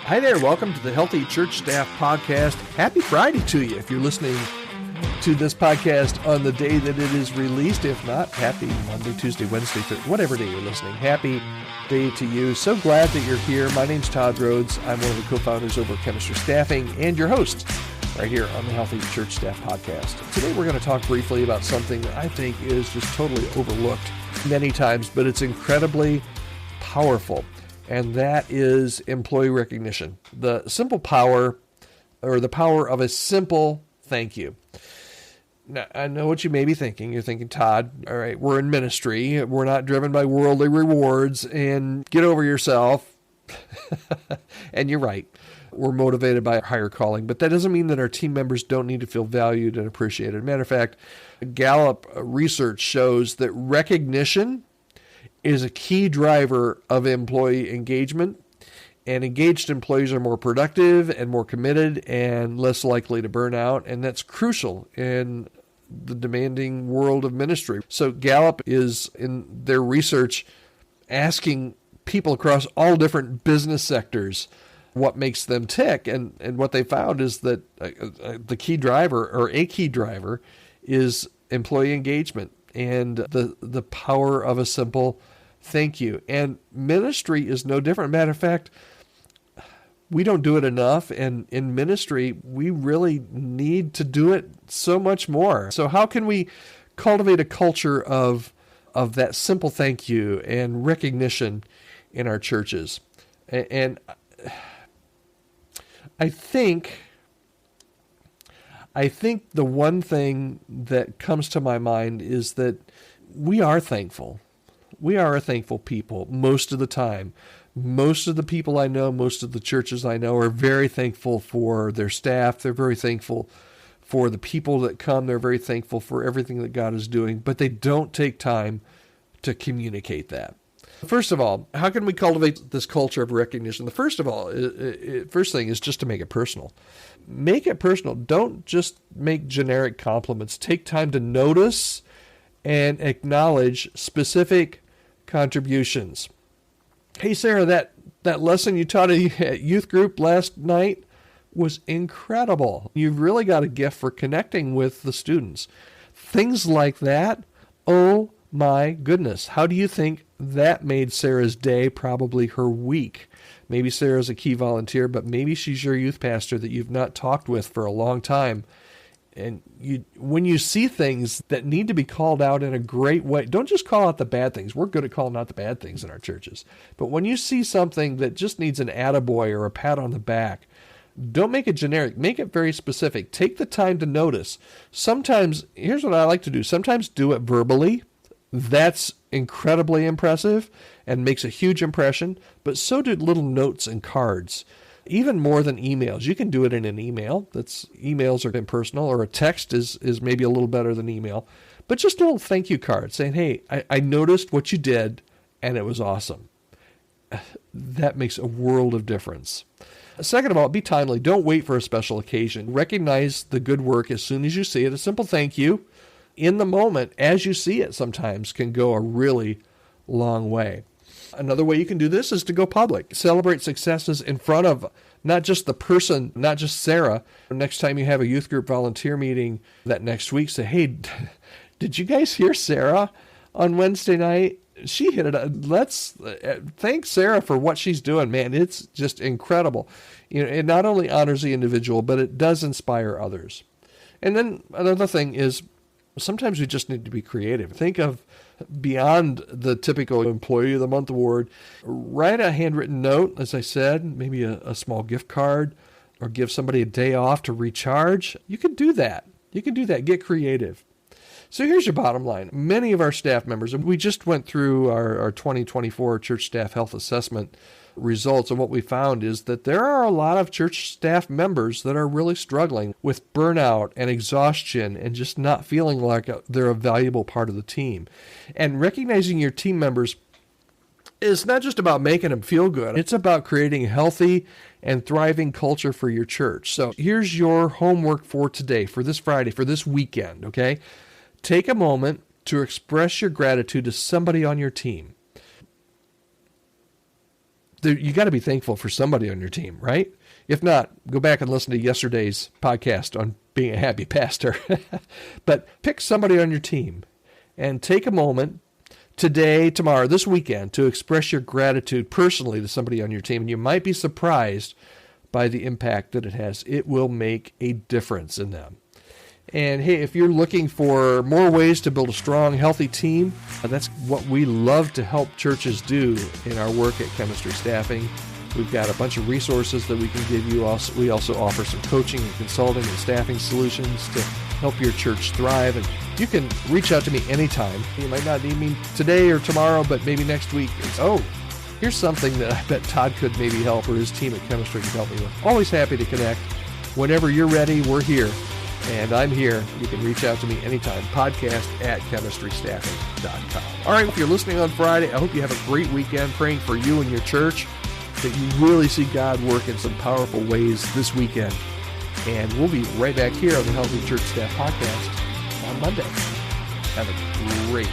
Hi there, welcome to the Healthy Church Staff Podcast. Happy Friday to you if you're listening to this podcast on the day that it is released. If not, happy Monday, Tuesday, Wednesday, Thursday, whatever day you're listening. Happy day to you. So glad that you're here. My name's Todd Rhoades. I'm one of the co-founders over at Chemistry Staffing and your host right here on the Healthy Church Staff Podcast. Today we're going to talk briefly about something that I think is just totally overlooked many times, but it's incredibly powerful. And that is employee recognition. The simple power, or the power of a simple thank you. Now, I know what you may be thinking. You're thinking, Todd, all right, we're in ministry. We're not driven by worldly rewards, and get over yourself. And you're right. We're motivated by a higher calling, but that doesn't mean that our team members don't need to feel valued and appreciated. Matter of fact, Gallup research shows that recognition is a key driver of employee engagement, and engaged employees are more productive and more committed and less likely to burn out, and that's crucial in the demanding world of ministry. So Gallup is, in their research, asking people across all different business sectors what makes them tick, and what they found is that the key driver, or a key driver, is employee engagement and the power of a simple thank you. And ministry is no different. Matter of fact, we don't do it enough, and in ministry, we really need to do it so much more. So how can we cultivate a culture of that simple thank you and recognition in our churches? And I think the one thing that comes to my mind is that we are thankful. We are a thankful people most of the time. Most of the people I know, most of the churches I know are very thankful for their staff. They're very thankful for the people that come. They're very thankful for everything that God is doing, but they don't take time to communicate that. First of all, how can we cultivate this culture of recognition? The first thing is just to make it personal. Make it personal. Don't just make generic compliments. Take time to notice and acknowledge specific contributions. Hey, Sarah, that lesson you taught at youth group last night was incredible. You've really got a gift for connecting with the students. Things like that, oh my goodness. How do you think that made Sarah's day, probably her week? Maybe Sarah's a key volunteer, but maybe she's your youth pastor that you've not talked with for a long time. And when you see things that need to be called out in a great way, don't just call out the bad things. We're good at calling out the bad things in our churches. But when you see something that just needs an attaboy or a pat on the back, don't make it generic. Make it very specific. Take the time to notice. Sometimes, here's what I like to do. Sometimes do it verbally. That's incredibly impressive and makes a huge impression. But so do little notes and cards. Even more than emails. You can do it in an email. Emails are impersonal, or a text is maybe a little better than email. But just a little thank you card saying, hey, I noticed what you did and it was awesome. That makes a world of difference. Second of all, be timely. Don't wait for a special occasion. Recognize the good work as soon as you see it. A simple thank you in the moment as you see it sometimes can go a really long way. Another way you can do this is to go public. Celebrate successes in front of not just the person, not just Sarah. Next time you have a youth group volunteer meeting that next week, say, hey, did you guys hear Sarah on Wednesday night? She hit it. Let's thank Sarah for what she's doing. Man, it's just incredible. It not only honors the individual, but it does inspire others. And then another thing is sometimes we just need to be creative. Think of beyond the typical Employee of the Month award. Write a handwritten note, as I said, maybe a small gift card, or give somebody a day off to recharge. You can do that. Get creative. So here's your bottom line. Many of our staff members, and we just went through our 2024 Church Staff Health Assessment results, and what we found is that there are a lot of church staff members that are really struggling with burnout and exhaustion and just not feeling like they're a valuable part of the team. And recognizing your team members is not just about making them feel good. It's about creating a healthy and thriving culture for your church. So here's your homework for today, for this Friday, for this weekend, okay? Take a moment to express your gratitude to somebody on your team. you got to be thankful for somebody on your team, right? If not, go back and listen to yesterday's podcast on being a happy pastor. But pick somebody on your team and take a moment today, tomorrow, this weekend to express your gratitude personally to somebody on your team. And you might be surprised by the impact that it has. It will make a difference in them. And hey, if you're looking for more ways to build a strong, healthy team, that's what we love to help churches do in our work at Chemistry Staffing. We've got a bunch of resources that we can give you. We also offer some coaching and consulting and staffing solutions to help your church thrive. And you can reach out to me anytime. You might not need me today or tomorrow, but maybe next week. Here's something that I bet Todd could maybe help, or his team at Chemistry could help me with. Always happy to connect. Whenever you're ready, we're here. And I'm here. You can reach out to me anytime. podcast@chemistrystaffing.com. All right, if you're listening on Friday, I hope you have a great weekend, praying for you and your church, that you really see God work in some powerful ways this weekend. And we'll be right back here on the Healthy Church Staff Podcast on Monday. Have a great